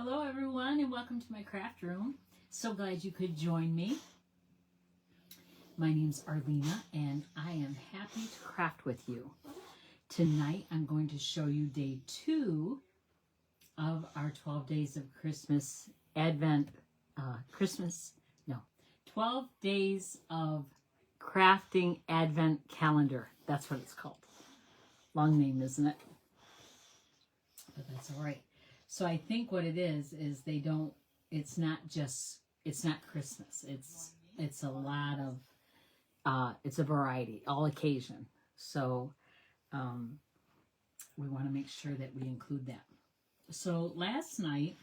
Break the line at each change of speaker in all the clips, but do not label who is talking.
Hello everyone and welcome to my craft room. So glad you could join me. My name's Arlena and I am happy to craft with you. Tonight I'm going to show you day 2 of our 12 days of Christmas Advent, 12 days of crafting Advent calendar. That's what it's called. Long name, isn't it? But that's all right. So I think what it is it's not Christmas. It's a lot of, it's a variety, all occasion. So we want to make sure that we include that. So last night,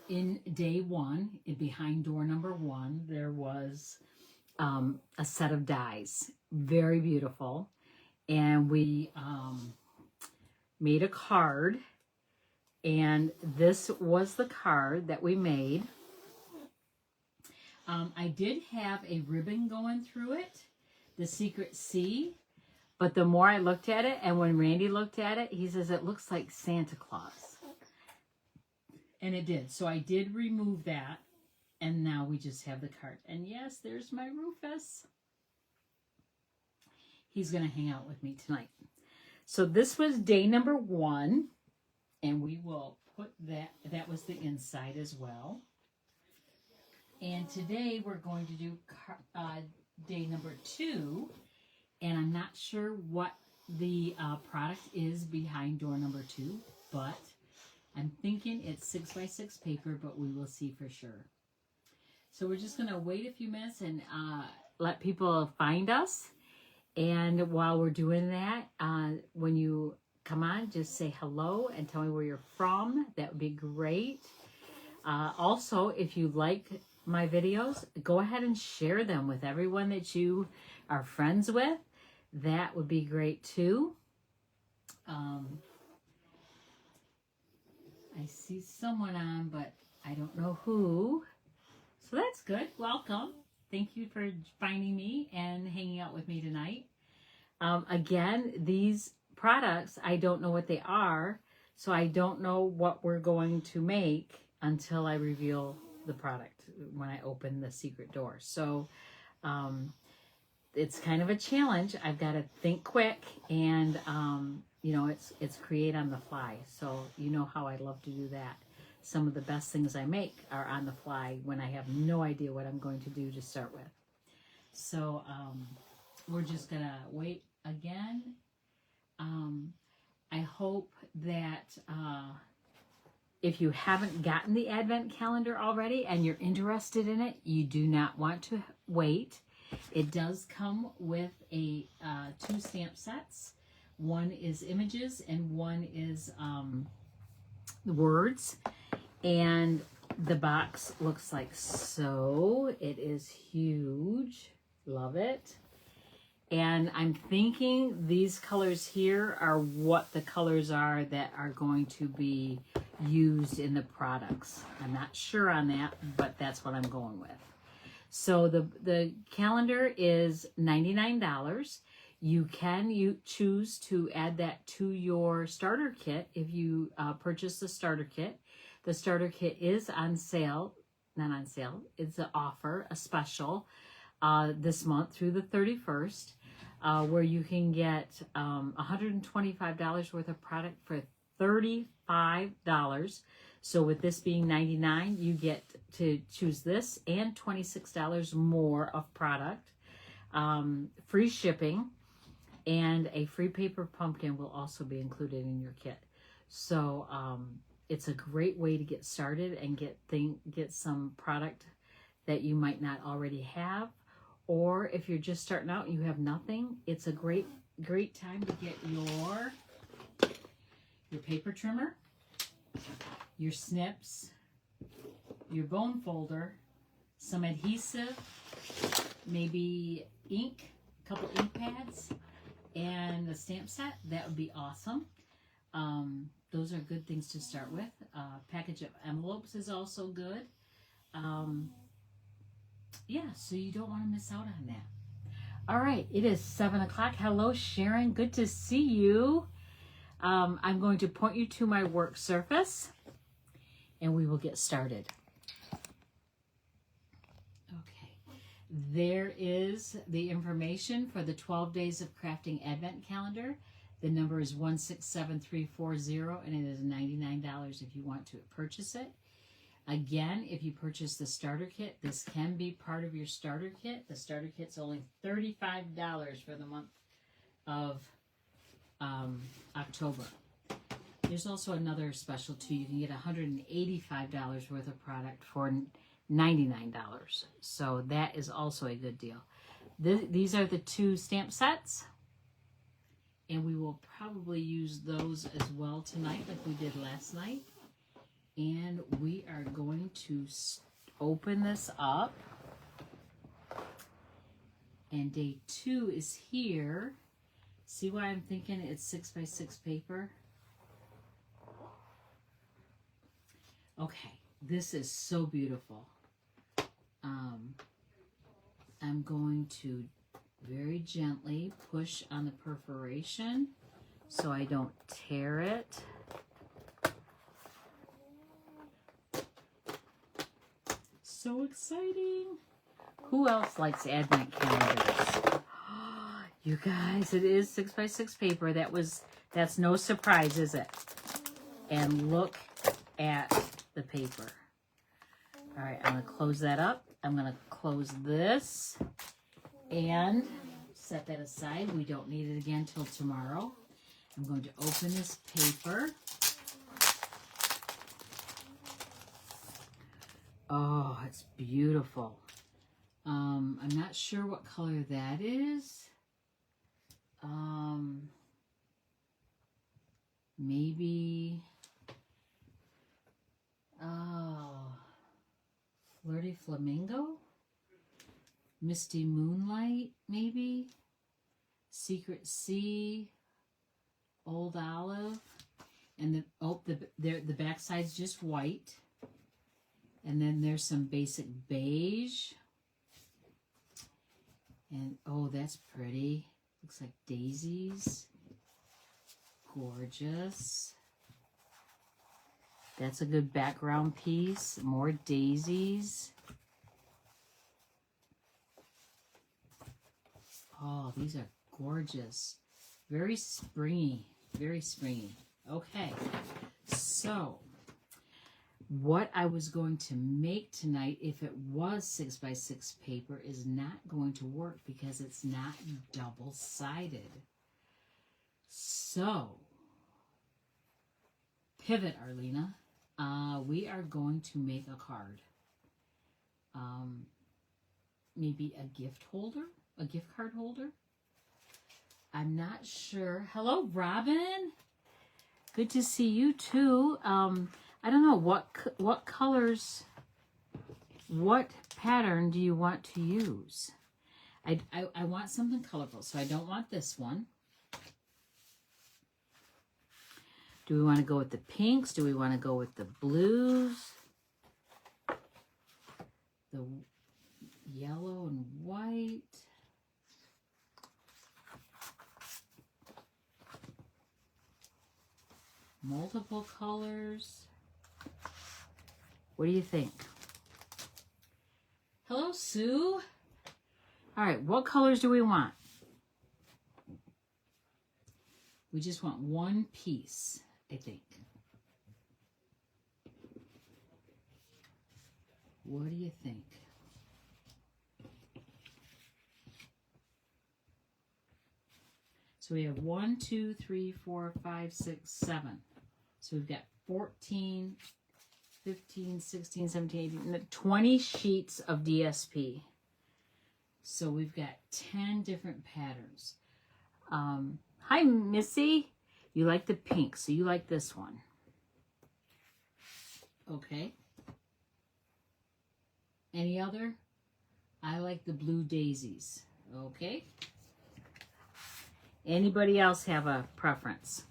in day 1, behind door number 1, there was a set of dies. Very beautiful. And we made a card. And this was the card that we made. I did have a ribbon going through it, the Secret C. But the more I looked at it, and when Randy looked at it, he says it looks like Santa Claus. And it did. So I did remove that. And now we just have the card. And yes, there's my Rufus. He's going to hang out with me tonight. So this was day number 1. And we will put that was the inside as well. And today we're going to do day number 2. And I'm not sure what the product is behind door number 2, but I'm thinking it's 6x6 paper, but we will see for sure. So we're just going to wait a few minutes and let people find us. And while we're doing that, when you come on, just say hello and tell me where you're from. That would be great. Also, if you like my videos, go ahead and share them with everyone that you are friends with. That would be great too. I see someone on, but I don't know who. So that's good. Welcome. Thank you for finding me and hanging out with me tonight. Again, these products, I don't know what they are, so I don't know what we're going to make until I reveal the product when I open the secret door. So it's kind of a challenge. I've got to think quick, and it's create on the fly. So you know how I love to do that. Some of the best things I make are on the fly when I have no idea what I'm going to do to start with. So we're just gonna wait again. I hope that if you haven't gotten the Advent calendar already and you're interested in it, you do not want to wait. It does come with a 2 stamp sets. One is images and one is words. And the box looks like so. It is huge. Love it. And I'm thinking these colors here are what the colors are that are going to be used in the products. I'm not sure on that, but that's what I'm going with. So the calendar is $99. You can choose to add that to your starter kit if you purchase the starter kit. The starter kit is on sale, not on sale, it's an offer, a special this month through the 31st, where you can get $125 worth of product for $35. So with this being $99, you get to choose this and $26 more of product, free shipping, and a free paper pumpkin will also be included in your kit. So it's a great way to get started and get some product that you might not already have. Or if you're just starting out and you have nothing, it's a great time to get your paper trimmer, your snips, your bone folder, some adhesive, maybe ink, a couple ink pads, and the stamp set. That would be awesome. Those are good things to start with. Package of envelopes is also good. Yeah, so you don't want to miss out on that. All right, it is 7 o'clock. Hello, Sharon. Good to see you. I'm going to point you to my work surface. and we will get started. Okay, there is the information for the 12 Days of Crafting Advent Calendar. The number is 167340, and it is $99 if you want to purchase it. Again, if you purchase the starter kit, this can be part of your starter kit. The starter kit's only $35 for the month of October. There's also another special too. You can get $185 worth of product for $99. So that is also a good deal. These are the 2 stamp sets. And we will probably use those as well tonight like we did last night. And we are going to open this up. And day 2 is here. See why I'm thinking it's 6x6 paper? Okay, this is so beautiful. I'm going to very gently push on the perforation so I don't tear it. So exciting. Who else likes advent calendars? You guys, it is 6x6 paper. That's no surprise, is it? And look at the paper. All right, I'm going to close that up. I'm going to close this and set that aside. We don't need it again till tomorrow. I'm going to open this paper. Oh, it's beautiful. I'm not sure what color that is. Maybe, Flirty Flamingo? Misty Moonlight, maybe? Secret Sea? Old Olive? And the backside's just white. And then there's some basic beige. And, oh, that's pretty. Looks like daisies. Gorgeous. That's a good background piece. More daisies. Oh, these are gorgeous. Very springy. Very springy. Okay. So, what I was going to make tonight, if it was 6x6 paper, is not going to work because it's not double-sided. So, pivot, Arlena. We are going to make a card. Maybe a gift holder? A gift card holder? I'm not sure. Hello, Robin. Good to see you, too. I don't know, what colors, what pattern do you want to use? I want something colorful, so I don't want this one. Do we want to go with the pinks? Do we want to go with the blues? The yellow and white? Multiple colors? What do you think? Hello, Sue. All right, what colors do we want? We just want one piece, I think. What do you think? So we have 1, 2, 3, 4, 5, 6, 7. So we've got 14, 15, 16, 17, 18, 20 sheets of DSP. So we've got 10 different patterns. Hi, Missy. You like the pink, so you like this one. Okay. Any other? I like the blue daisies. Okay. Anybody else have a preference?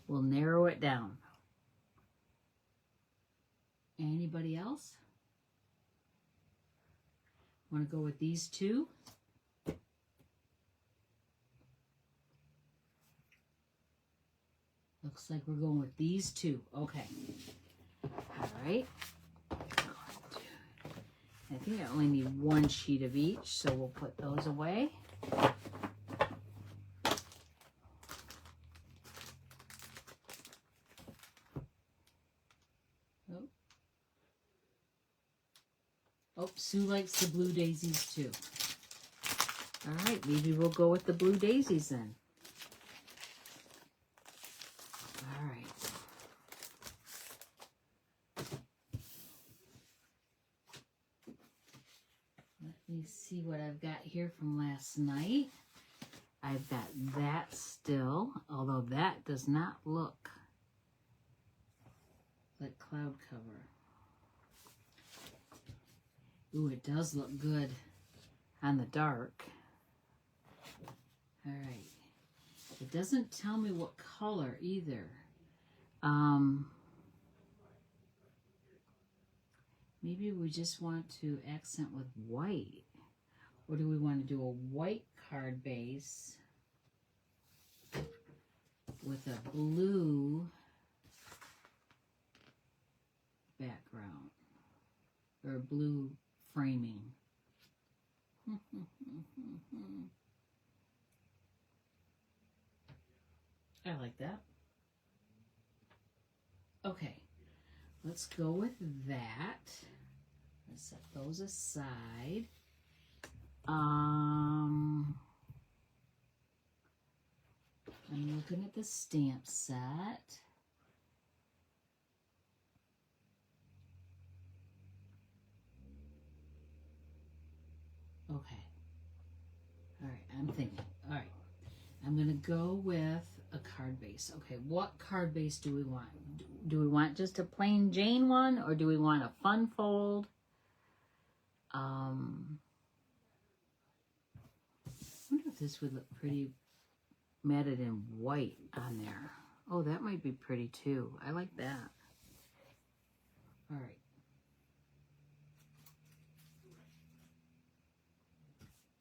We'll narrow it down. Anybody else? Want to go with these two? Looks like we're going with these two. Okay. All right. I think I only need one sheet of each, so we'll put those away. Oh, Sue likes the blue daisies too. All right, maybe we'll go with the blue daisies then. All right. Let me see what I've got here from last night. I've got that still, although that does not look like cloud cover. Ooh, it does look good on the dark. All right. It doesn't tell me what color either. Maybe we just want to accent with white. Or do we want to do a white card base with a blue background or blue framing? I like that. Okay, let's go with that. Let's set those aside. I'm looking at the stamp set. Okay. All right, I'm thinking. All right, I'm going to go with a card base. Okay, what card base do we want? Do we want just a plain Jane one, or do we want a fun fold? I wonder if this would look pretty matted in white on there. Oh, that might be pretty too. I like that. All right.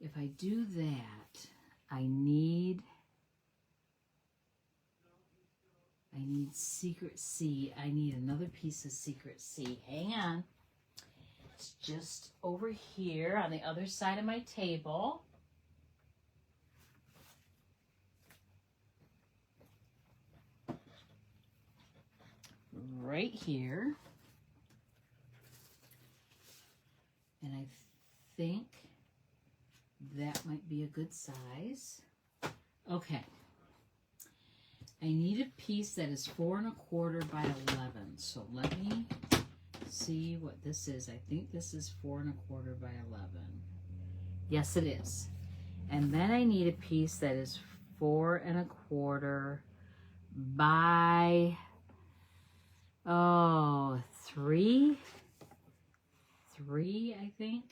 If I do that, I need Secret C. I need another piece of Secret C. Hang on. It's just over here on the other side of my table. Right here. And I think that might be a good size. Okay. I need a piece that is 4 1/4 by 11. So let me see what this is. I think this is 4 1/4 by 11. Yes, it is. And then I need a piece that is 4 1/4 by 3. 3, I think.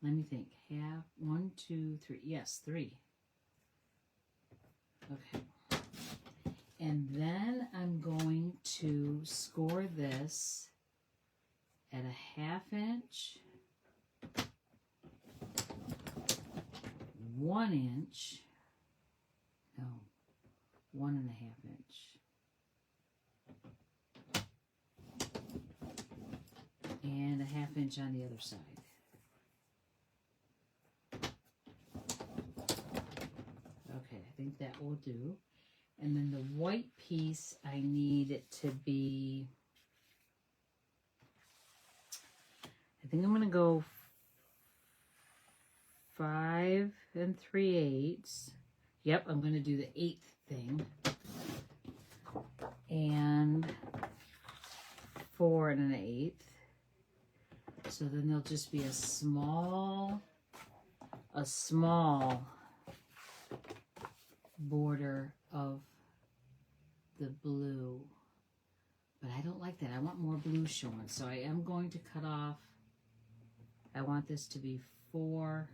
Let me think. Half, 1, 2, 3. Yes, 3. Okay. And then I'm going to score this at a 1/2 inch, 1 inch, no, 1 1/2 inch. And a 1/2 inch on the other side. Okay, I think that will do. And then the white piece, I need it to be, I think I'm going to go 5 3/8. Yep, I'm going to do the 1/8 thing. And 4 1/8. So then there'll just be a small border of the blue. But I don't like that. I want more blue showing. So I am going to cut off. I want this to be 4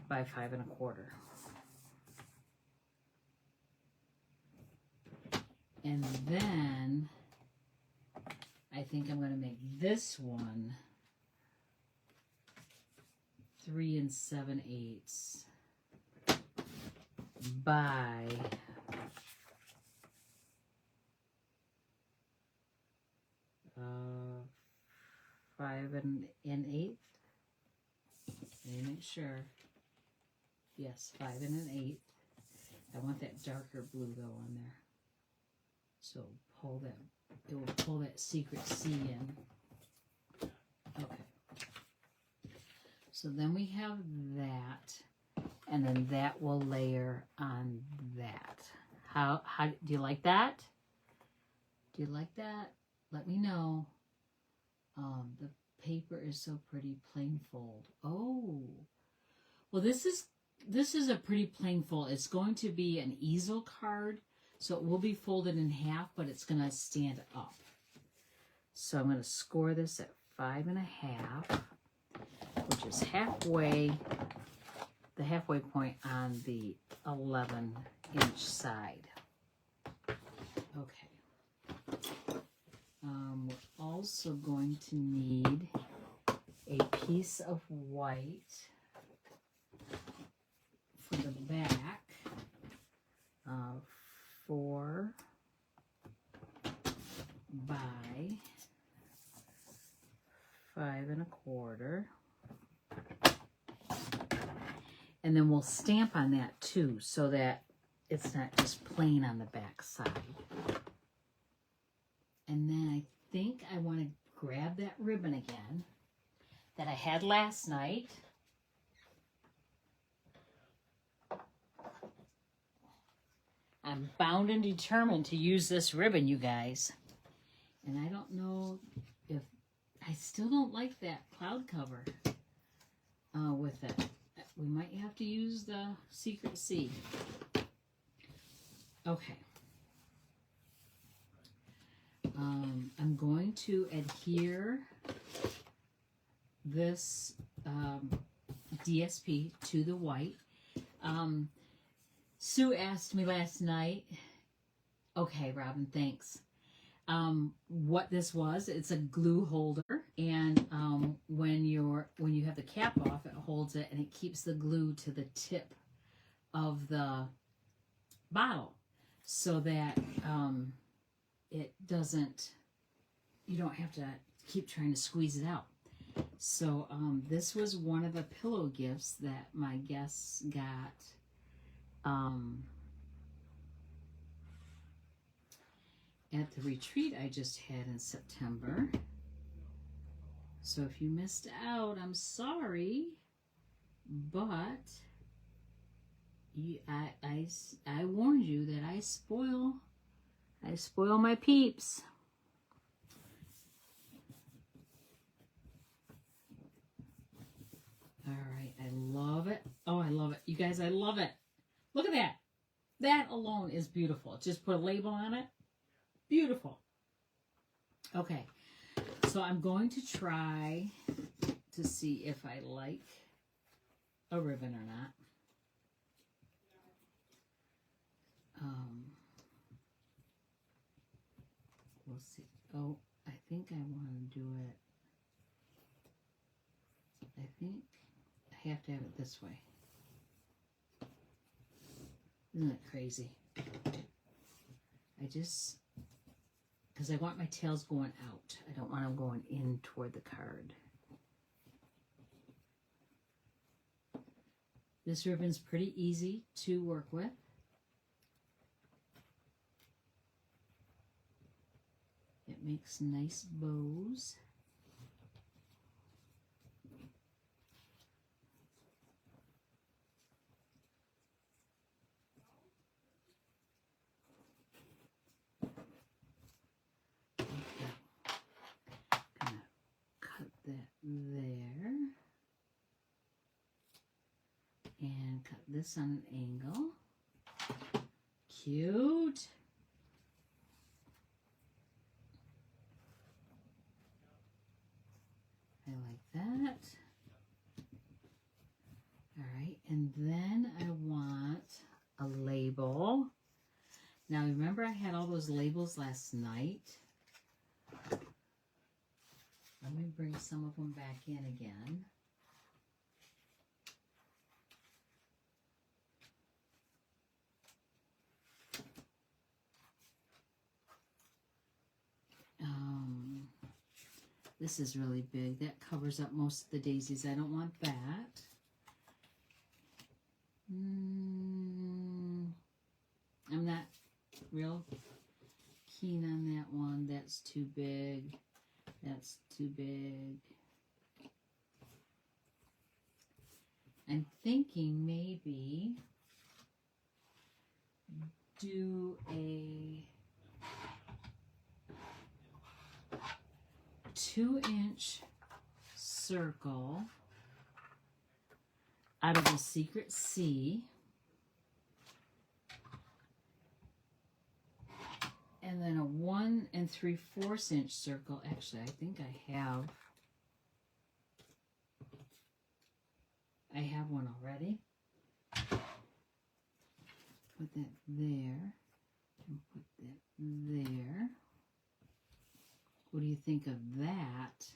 by 5 1/4. And then I think I'm going to make this one 3 7/8 by 5 1/8. Let me make sure. Yes, 5 1/8. I want that darker blue though on there. So pull that, it will pull that secret C in. Okay. So then we have that, and then that will layer on that. How do you like that? Do you like that? Let me know. The paper is so pretty, plain fold. Oh, well, this is a pretty plain fold. It's going to be an easel card, so it will be folded in half, but it's going to stand up. So I'm going to score this at 5 1/2, which is halfway, the halfway point on the 11-inch side. Okay. We're also going to need a piece of white for the back, 4 by 5 1/4. And then we'll stamp on that too, so that it's not just plain on the back side. And then I think I want to grab that ribbon again that I had last night. I'm bound and determined to use this ribbon, you guys. And I don't know if, I still don't like that cloud cover with it. We might have to use the secret C. Okay. I'm going to adhere this DSP to the white. Sue asked me last night, okay, Robin, thanks, what this was. It's a glue holder, and when you have the cap off, it holds it and it keeps the glue to the tip of the bottle, so that it doesn't, you don't have to keep trying to squeeze it out. So this was one of the pillow gifts that my guests got at the retreat I just had in September. So if you missed out, I'm sorry, but I warned you that I spoil my peeps. All right, I love it. Oh, I love it. You guys, I love it. Look at that. That alone is beautiful. Just put a label on it. Beautiful. Okay, so I'm going to try to see if I like a ribbon or not. We'll see. Oh, I think I want to do it. I think I have to have it this way. Isn't it crazy? Because I want my tails going out. I don't want them going in toward the card. This ribbon's pretty easy to work with. It makes nice bows. There, and cut this on an angle. Cute. I like that. All right, and then I want a label. Now remember I had all those labels last night. Let me bring some of them back in again. This is really big. That covers up most of the daisies. I don't want that. I'm not real keen on that one. That's too big. That's too big. I'm thinking maybe do a 2-inch circle out of the Secret C, and then a 1 3/4 inch circle. Actually, I think I have one already. Put that there and put that there. What do you think of that?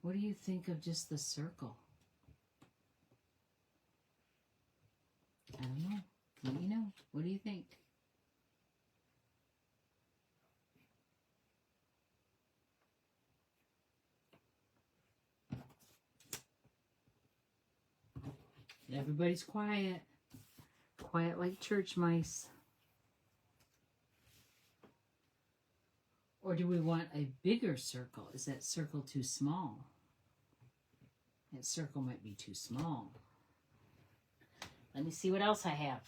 What do you think of just the circle? I don't know. Let me know. What do you think? Everybody's quiet. Quiet like church mice. Or do we want a bigger circle? Is that circle too small? That circle might be too small. Let me see what else I have.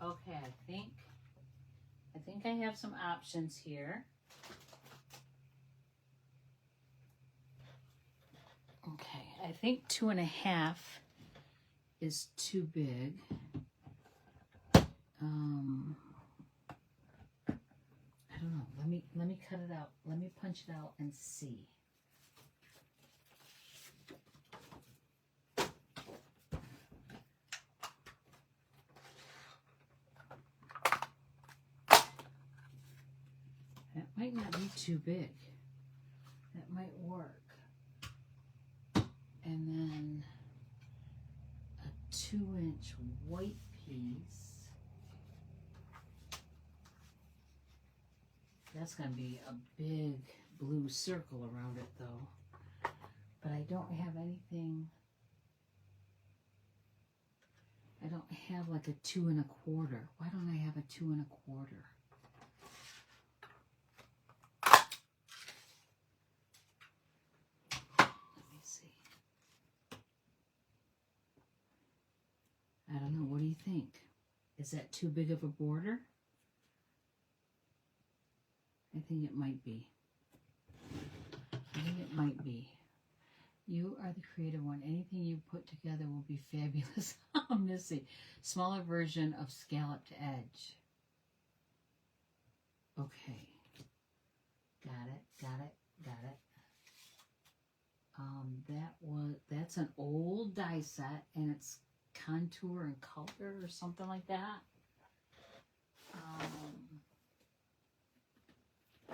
Okay, I think I have some options here. Okay, I think 2.5 is too big. I don't know. Let me cut it out. Let me punch it out and see. That might not be too big. That might work. And then a 2-inch white piece. That's going to be a big blue circle around it though. But I don't have anything. I don't have like a 2 1/4. Why don't I have a 2 1/4? I don't know. What do you think? Is that too big of a border? I think it might be. I think it might be. You are the creative one. Anything you put together will be fabulous. Missy. Smaller version of scalloped edge. Okay. Got it. Got it. Got it. That's an old die set, and it's contour and color or something like that.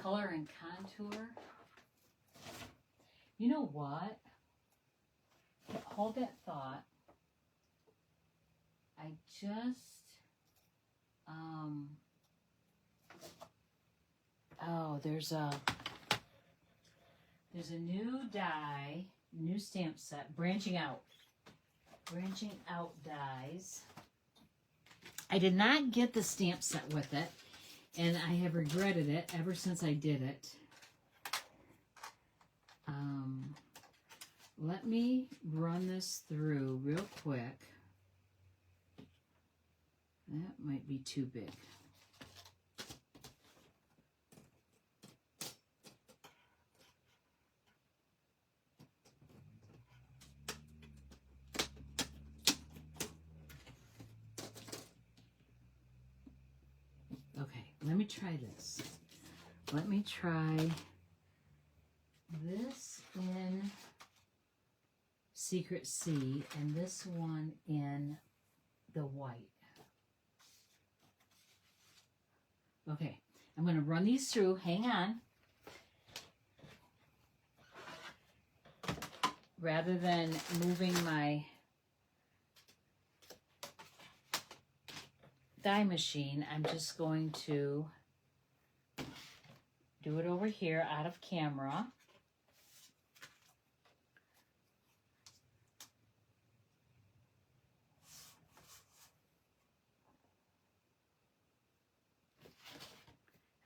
Color and contour. You know what? Hold that thought. I just there's a new die, new stamp set, branching out dies. I did not get the stamp set with it, and I have regretted it ever since I did it. Let me run this through real quick. That might be too big. Okay, let me try this. Let me try this in Secret C, and this one in the white. Okay, I'm going to run these through. Hang on. Rather than moving my die machine, I'm just going to do it over here out of camera.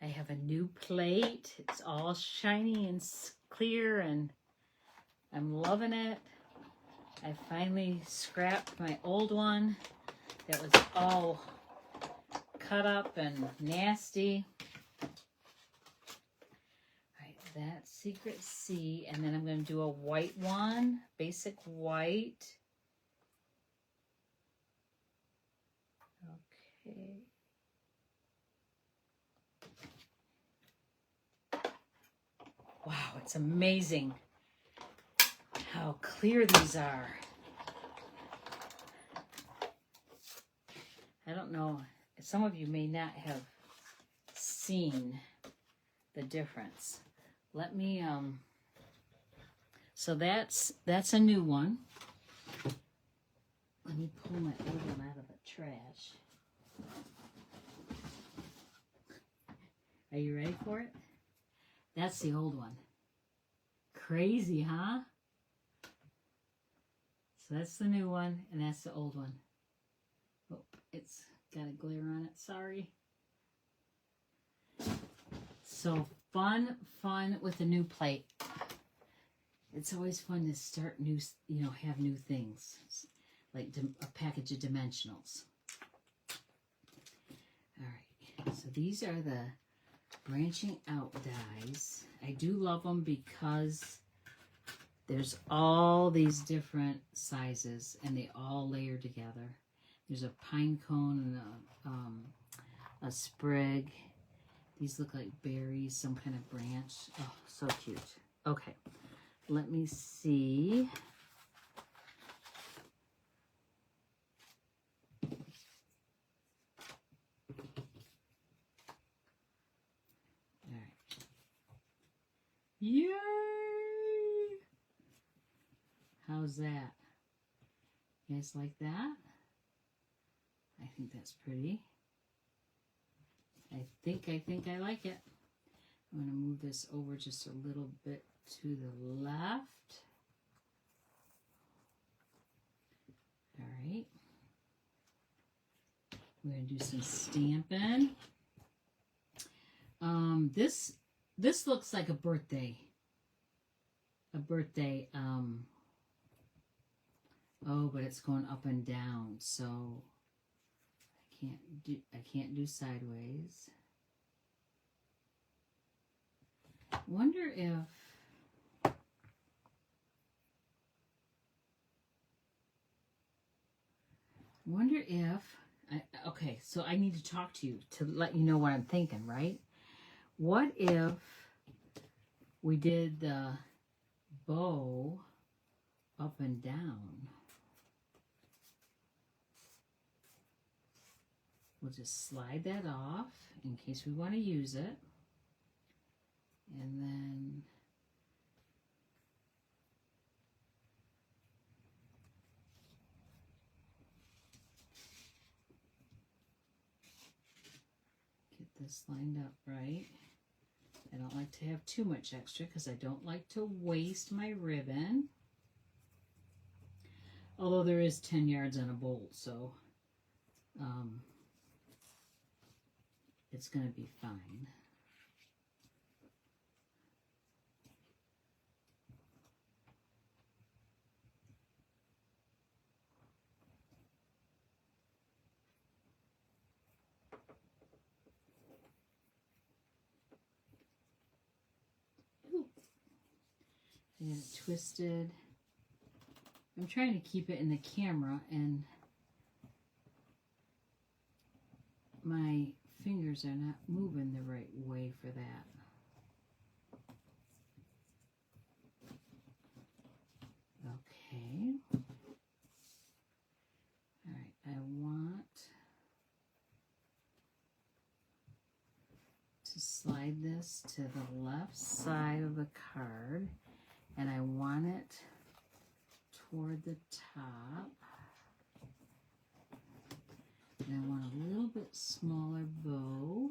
I have a new plate. It's all shiny and clear, and I'm loving it. I finally scrapped my old one that was all cut up and nasty. All right, that's Secret C, and then I'm going to do a white one, basic white. Okay. Wow, it's amazing how clear these are. I don't know, some of you may not have seen the difference. Let me, so that's a new one. Let me pull my old one out of the trash. Are you ready for it? That's the old one. Crazy, huh? So that's the new one, and that's the old one. Oh, it's got a glare on it, sorry. So fun with a new plate. It's always fun to start new, have new things. Like a package of dimensionals. All right, so these are the branching out dies. I do love them because there's all these different sizes and they all layer together. There's a pine cone and a sprig. These look like berries, some kind of branch. Oh, so cute. Okay, let me see. Yay! How's that? You guys like that? I think that's pretty. I think I like it. I'm going to move this over just a little bit to the left. All right. We're going to do some stamping. This looks like a birthday. Oh, but it's going up and down, so I can't do sideways. Wonder if okay, so I need to talk to you to let you know what I'm thinking, right? What if we did the bow up and down? We'll just slide that off in case we want to use it. And then get this lined up right. I don't like to have too much extra because I don't like to waste my ribbon. Although there is 10 yards on a bolt, so it's going to be fine. I got it twisted. I'm trying to keep it in the camera, and my fingers are not moving the right way for that. Okay. All right, I want to slide this to the left side of the card, and I want it toward the top. And I want a little bit smaller bow.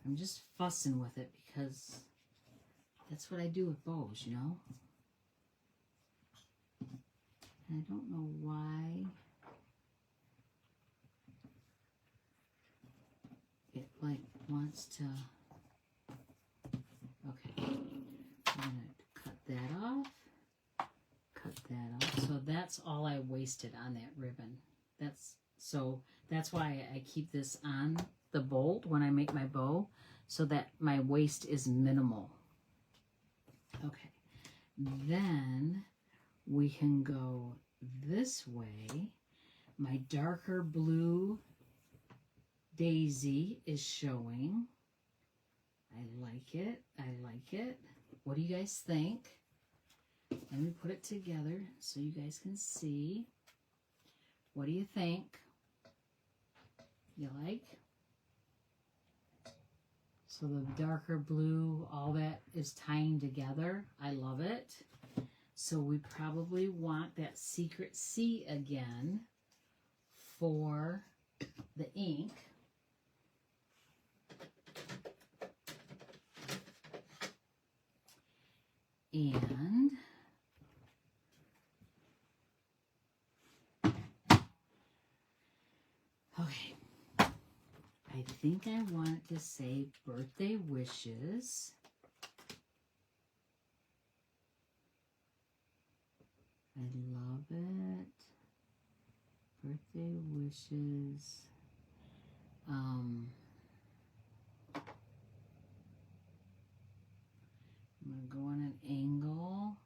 I'm just fussing with it because that's what I do with bows, you know? And I don't know why it like wants to. Okay, I'm gonna cut that off, cut that off. So that's all I wasted on that ribbon. That's why I keep this on the bolt when I make my bow, so that my waste is minimal. Okay, then we can go this way. My darker blue daisy is showing. I like it. I like it. What do you guys think? Let me put it together so you guys can see. What do you think? You like? So the darker blue, all that is tying together. I love it. So we probably want that secret C again for the ink. And okay, I think I want to say birthday wishes. I love it. Birthday wishes. I'm going to go on an angle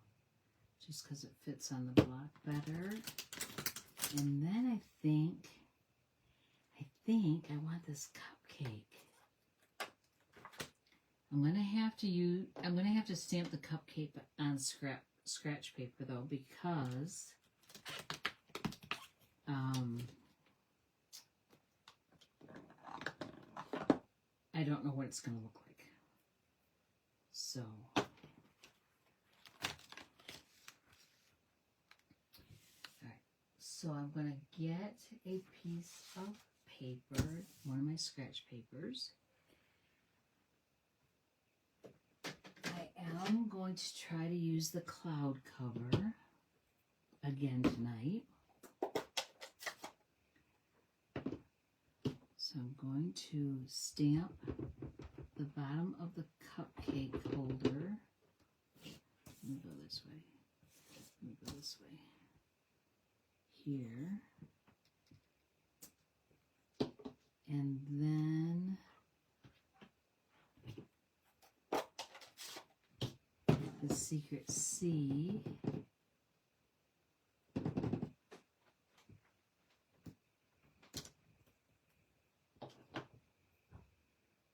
just because it fits on the block better. And then I think I want this cupcake. I'm going to have to stamp the cupcake on scratch paper though, because I don't know what it's going to look like. So So I'm going to get a piece of paper, one of my scratch papers. I am going to try to use the cloud cover again tonight. So I'm going to stamp the bottom of the cupcake holder. Let me go this way. Let me go this way. Here. And then the secret C.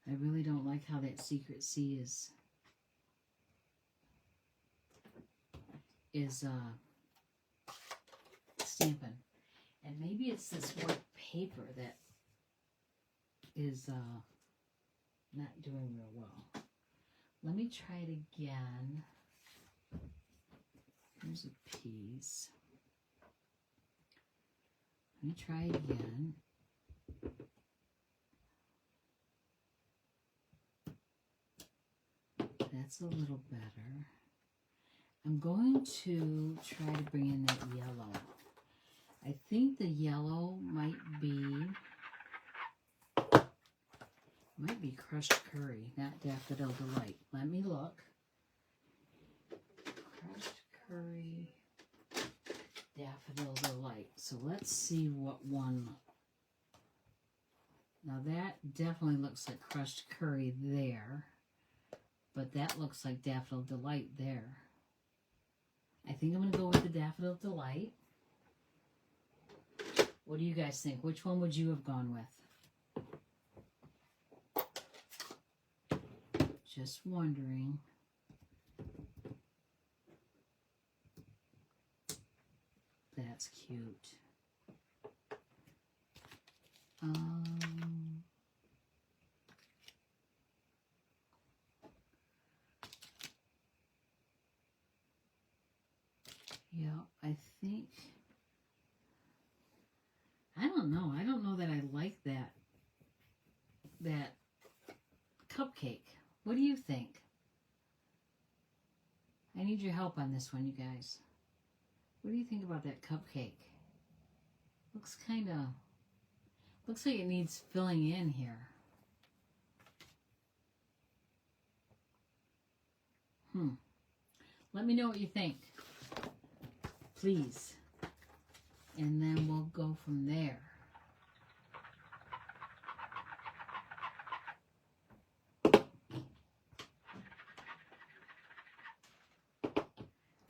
I really don't like how that secret C is stamping. And maybe it's this white paper that is not doing real well. Let me try it again. Here's a piece. Let me try it again. That's a little better. I'm going to try to bring in that yellow. I think the yellow might be crushed curry, not Daffodil Delight. Let me look. Crushed curry, Daffodil Delight. So let's see what one. Now that definitely looks like crushed curry there, but that looks like Daffodil Delight there. I think I'm going to go with the Daffodil Delight. What do you guys think? Which one would you have gone with? Just wondering. That's cute. Yeah, I think, I don't know. I don't know that I like that cupcake. What do you think? I need your help on this one, you guys. What do you think about that cupcake? Looks like it needs filling in here. Let me know what you think, please. And then we'll go from there.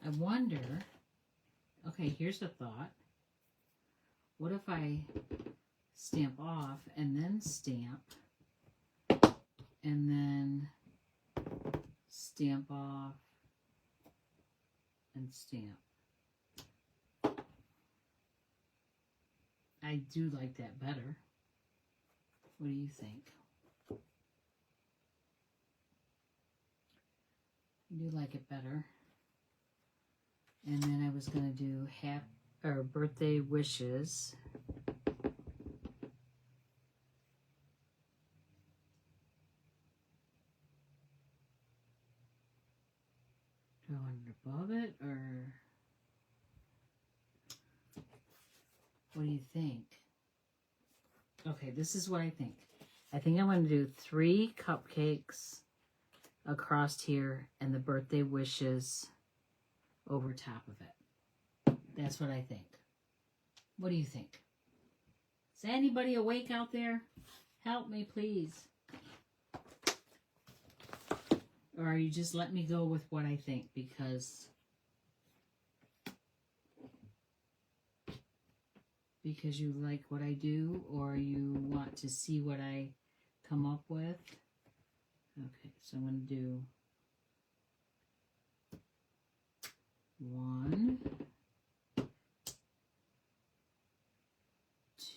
I wonder, okay, here's a thought. What if I stamp off and then stamp and then stamp off and stamp? I do like that better. What do you think? I do like it better. And then I was going to do birthday wishes. Do I want it above it, or what do you think? Okay, this is what I think. I think I'm going to do 3 cupcakes across here and the birthday wishes over top of it. That's what I think. What do you think? Is anybody awake out there? Help me, please. Or are you just letting me go with what I think because you like what I do, or you want to see what I come up with? Okay, so I'm going to do 1,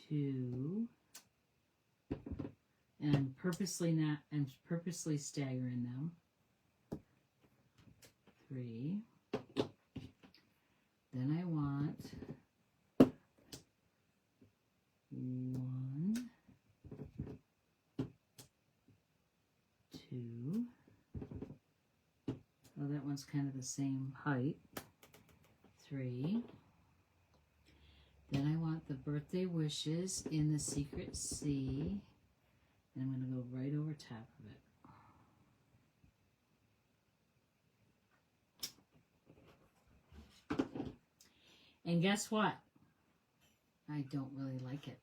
2, and I'm purposely staggering them. 3. Then I want 1, 2. Oh, that one's kind of the same height. 3. Then I want the birthday wishes in the secret C. And I'm going to go right over top of it. And guess what? I don't really like it.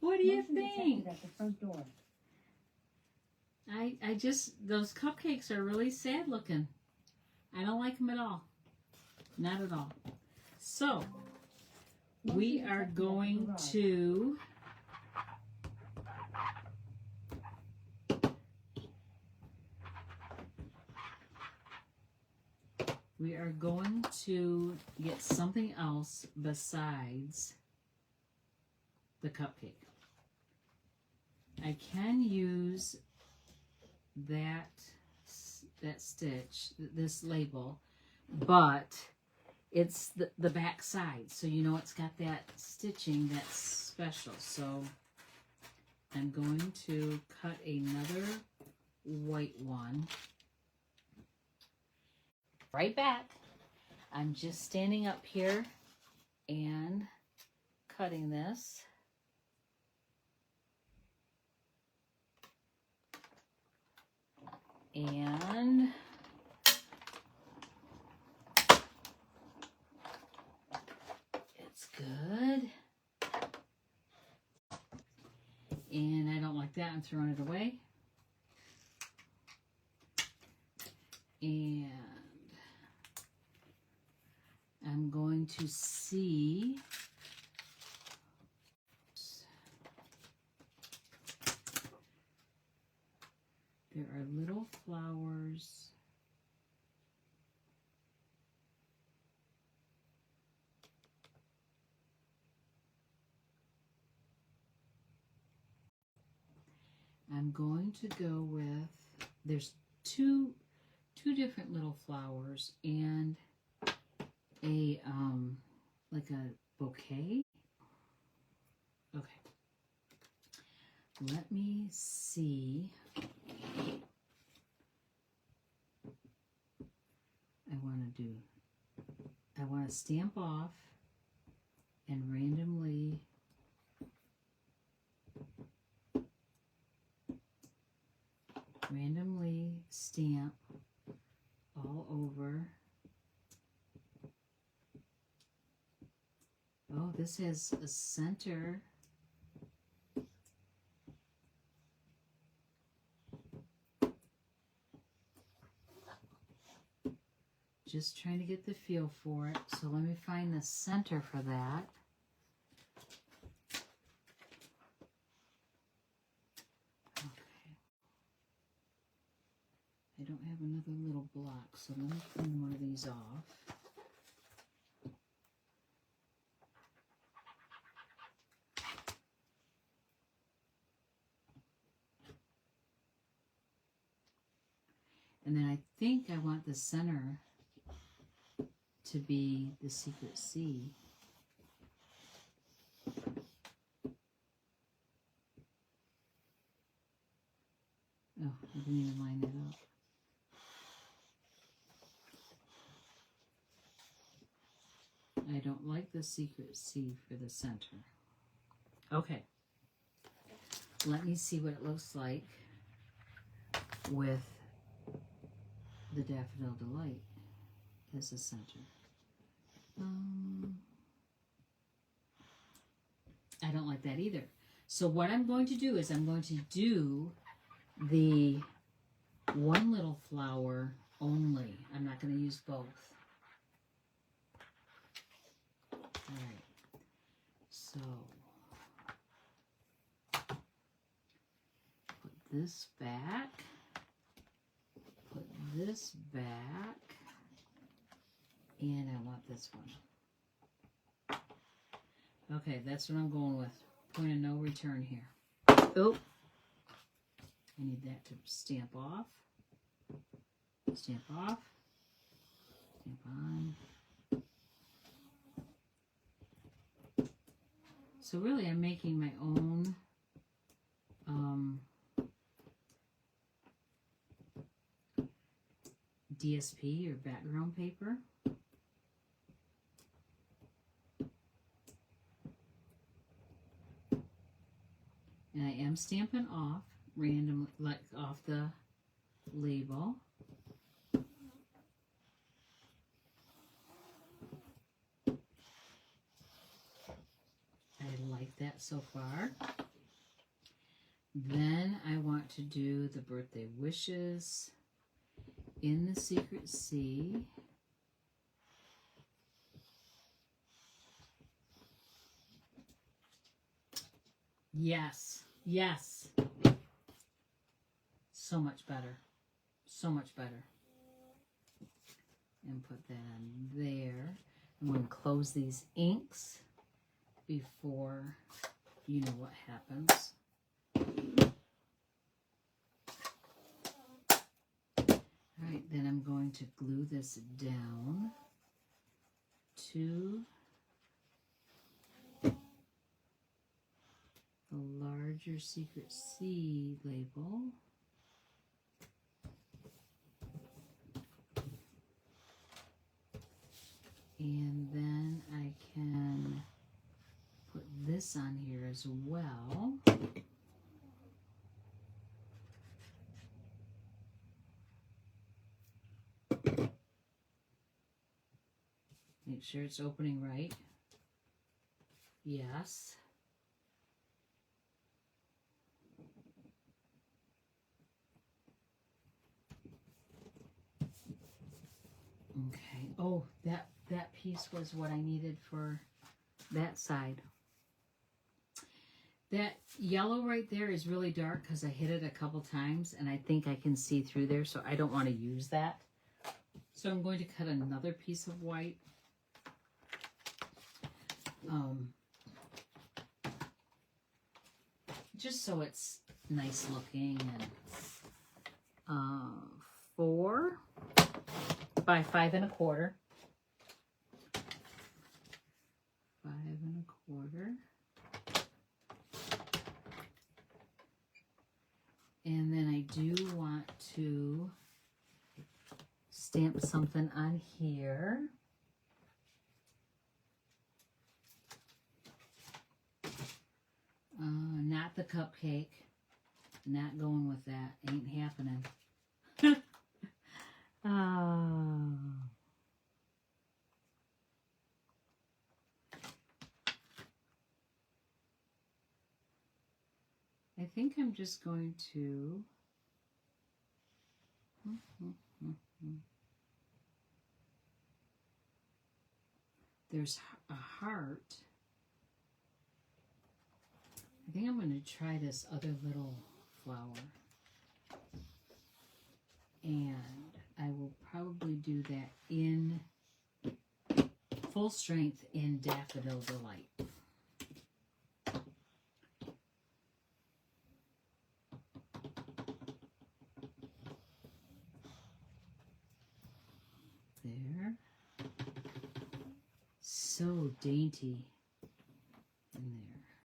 What do you think?
At the front door.
I just, those cupcakes are really sad looking. I don't like them at all. Not at all. So, we are going to get something else besides the cupcake. I can use that stitch, this label, but it's the back side, so you know it's got that stitching that's special. So I'm going to cut another white one. Right back. I'm just standing up here and cutting this. And it's good. And I don't like that. I'm throwing it away. And I'm going to see I'm going to go with, there's two different little flowers and a, like a bouquet. Okay. Let me see. I want to stamp off and randomly stamp all over. Oh, this has a center. Just trying to get the feel for it. So let me find the center for that. Okay. I don't have another little block, so let me clean one of these off. And then I think I want the center to be the secret C. Oh, I didn't even line that up. I don't like the secret C for the center. Okay. Let me see what it looks like with the Daffodil Delight as the center. I don't like that either. So what I'm going to do is I'm going to do the one little flower only. I'm not going to use both. All right. So put this back. Put this back. And I want this one. Okay, that's what I'm going with. Point of no return here. Oh, I need that to stamp off. Stamp off. Stamp on. So really I'm making my own DSP or background paper. And I am stamping off randomly, like off the label. I like that so far. Then I want to do the birthday wishes in the secret C. Yes, yes. So much better. So much better. And put that on there. I'm going to close these inks before you know what happens. All right, then I'm going to glue this down to the larger secret C label. And then I can put this on here as well. Make sure it's opening right. Yes. Okay. Oh, that piece was what I needed for that side. That yellow right there is really dark because I hit it a couple times and I think I can see through there, so I don't want to use that. So I'm going to cut another piece of white. Just so it's nice looking. And 4 by 5 1/4. 5 1/4. And then I do want to stamp something on here. Not the cupcake. Not going with that. Ain't happening. I think I'm just going to there's a heart. I think I'm going to try this other little flower. And I will probably do that in full strength in Daffodil Delight. There. So dainty.